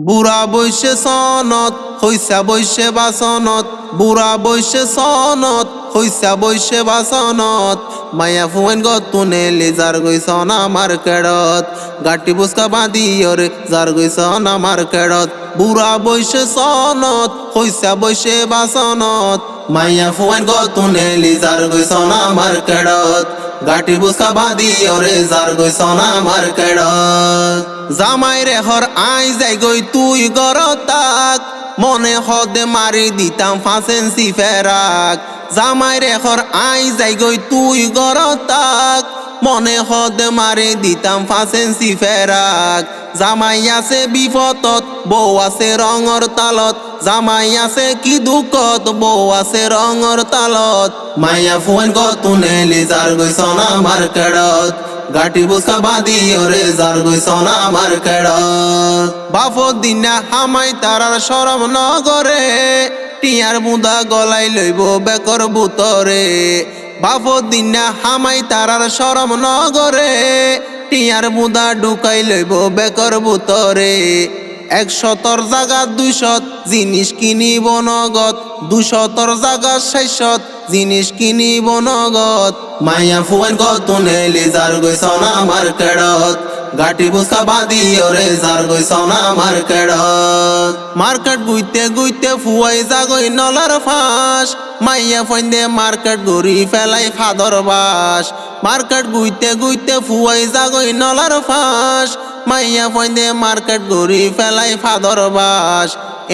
বুড়া বৈশে সনত হইসা বৈশে বাসনত, বুড়া বৈশে সনত হইসা বৈশে বাসনত। মায়া ফুয়েন গতুনে লিজার গইছন আমার কেড়ত, গাটি বুসকা বাঁধিয়রে যার গইছন আমার কেড়ত। বুড়া বৈশে সনত হইসা বৈশে বাসনত, মায়া ফুয়েন গতুনে লিজার গইছন আমার কেড়ত, গাটি বুসকা বাঁধিয়রে যার গইছন আমার কেড়ত। জামাই রে হর আই যাই গই তুই গরতাক, মনে হদে মারি দিতাম ফাঁসেন্সি ফেরাক। জামাই রে হর আই যাই গই তুই গরতাক, মনে হদে মারি দিতাম ফাঁসেন্সি ফেরাক। জামাই আছে বিপদত বউ আছে রঙর তালত, জামাই আছে কি দুঃখত বউ আছে রঙর তালত। মাইয়া ফুয়েন গতুনে লিজার গইছন আমার কেড়ত, গাটি বুসকা বাঁধিয়রে যার গইছন আমার কেড়ত। বাপর দিনা হামাই তারার শরম নগরে, টিয়ার বুদা গলাই লইব বেকর বুতরে। বাপর দিনা হামাই তারার শরম নগরে, টিয়ার বুদা ঢুকাই লইব বেকর বুতরে। 100 জাগা 200 জিনিস কিনিব নগদ, 200 জাগা 600 জিনিস কিনিব নগদ। মাইয়া ফুয়েন গতুনে লিজার গইছন আমার কেড়ত, গাটি বুসকা বাঁধিয়রে যার গইছন আমার কেড়ত। মার্কেট গুইতে গুইতে ফুয়াই যাগই নলার ফাঁস, মাইয়া ফইন্দে মার্কেট গড়ি ফেলাই ফাদর বাস। মার্কেট গুইতে গুইতে ফুয়াই যাগই নলার ফাঁস, মাইয়া ফইন্দে মার্কেট গড়ি ফেলাই ফাদর বাস।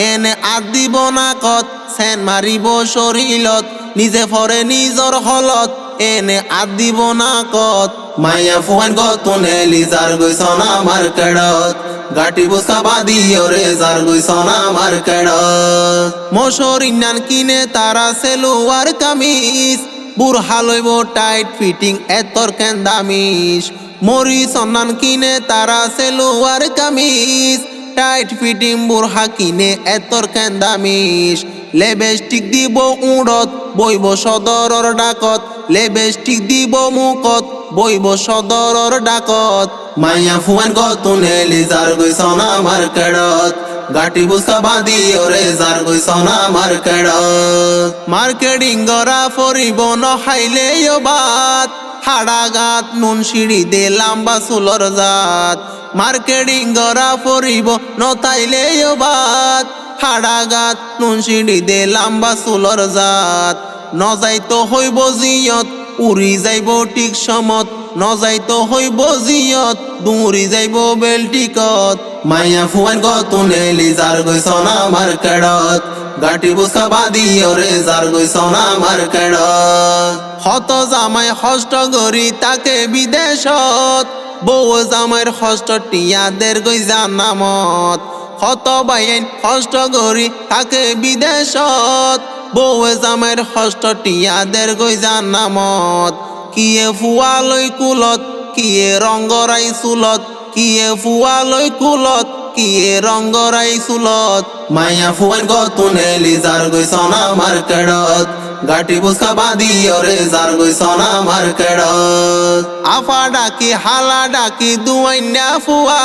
এনে আদ দিব না কত সেন মারিব শরীলত, নিজে ফরে নিজর হলত এনে আদ দিব না কত। মাইয়া ফুয়েন গতুনে লিজার গইছন আমার কেড়ত, গাটি বুসকা বাঁধিয়রে যার গইছন আমার কেড়ত। মশর ইন্নান কিনে তারা সেলুয়ার কামিজ, বুড়হা লইব টাইট ফিটিং এতর কেন দামিস। মরি সন্নান কিনে তারা সেলুয়ার কামিজ, টাইট ফিটিং বুড়হা কিনে এতর কেন দামিস। লেবেস্টিক দিব উড়ত বইব সদরর ডাকত, লেবেস্টিক দিব মুখত বইব সদরর ডাকত। মাইয়া ফুয়েন গতুনে লিজার গইছন আমার কেড়ত, গাটি বুসকা বাঁধিয়রে যার গইছন আমার কেড়ত। মার্কেটিং গরা ফরিব নহাইলেও বাত, হাড়া গাত নুন সিঁড়ি দে লাম্বা চুলর জাত। মার্কেটিং গরা ফরিব নতাইলেও বাত, হাড়া গাত নুন সিঁড়ি দে লাম্বা চুলর জাত। নজাইতো হইব জিয়ত উড়ি যাইব ঠিক সমত, নজাইতো হইব জিয়ত দৌড়ি যাইব বেলটিকত। মাইয়া ফুয়েন গতুনে লিজার গইছন আমার কেড়ত, গাটি বুসকা বাঁধিয়রে যার গইছন আমার কেড়ত। হত জামাই হষ্ট গরি তাকে বিদেশত, বউ জামাইর হষ্ট টিয়াদের গই জানামত। হত বাইন হষ্ট গরি তাকে বিদেশত, বউ জামাইর হষ্ট টিয়াদের গই জানামত। কিয়ে ফুয়া লই কুলত কিয়ে রঙ্গরাই চুলত, কিয়ে ফুয়া লই কুলত কিয়ে রঙ্গরাই চুলত। মাইয়া ফুয়েন গতুনে লিজার গইছন আমার কেড়ত, গাটি বুসকা বাঁধিয়রে যার গইছন আমার কেড়ত। আফা ডাকি হালা ডাকি দুয়াইনা ফুয়া,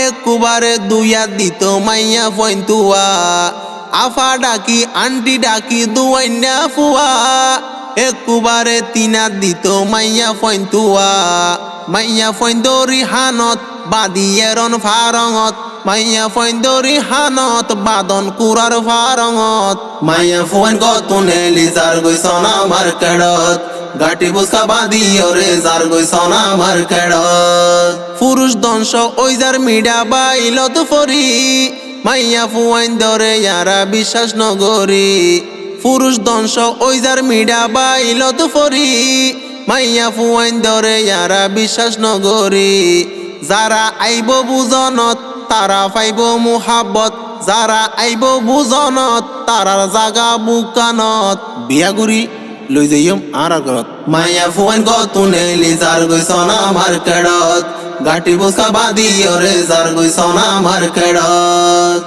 একুবারে দুইয়া দিত মাইয়া ফইন তুয়া। আফা ডাকি আন্টি ডাকি দুয়াইনা ফুয়া, একুবারে তিনা দিত মাইয়া ফইন তুয়া। মাইয়া ফইন দরি হানত বাঁধিয়েরন ফারঙত, মাইয়া ফইন দরি হানত বাদন কুরার ফারঙত। মাইয়া ফুয়েন গতুনে লিজার গইছন আমার কেড়ত, গাটি বুসকা বাঁধিয়রে যার গইছন আমার কেড়ত। পুরুষ দংশ ওই যার মিডা বাইলত ফরি, মাইয়া ফুয়েন দরে ইয়ারা বিশ্বাস নগরি। পুরুষ দংশ ওই যার মিডা বাইলত ফরি, মাইয়া ফুয়েন দরে ইয়ারা বিশ্বাস নগরি। যারা আইব বুজনত তারা পাইব মুহাব্বত, যারা আইব বুজনত তারার জাগা বুকানত। বিয়াগুড়ি লই যাইম আর ঘরত। মাইয়া ফুয়েন গতুনে লিজার গইছন আমার কেড়ত, গাটি বুসকা বাঁধিয়রে যার গইছন আমার কেড়ত।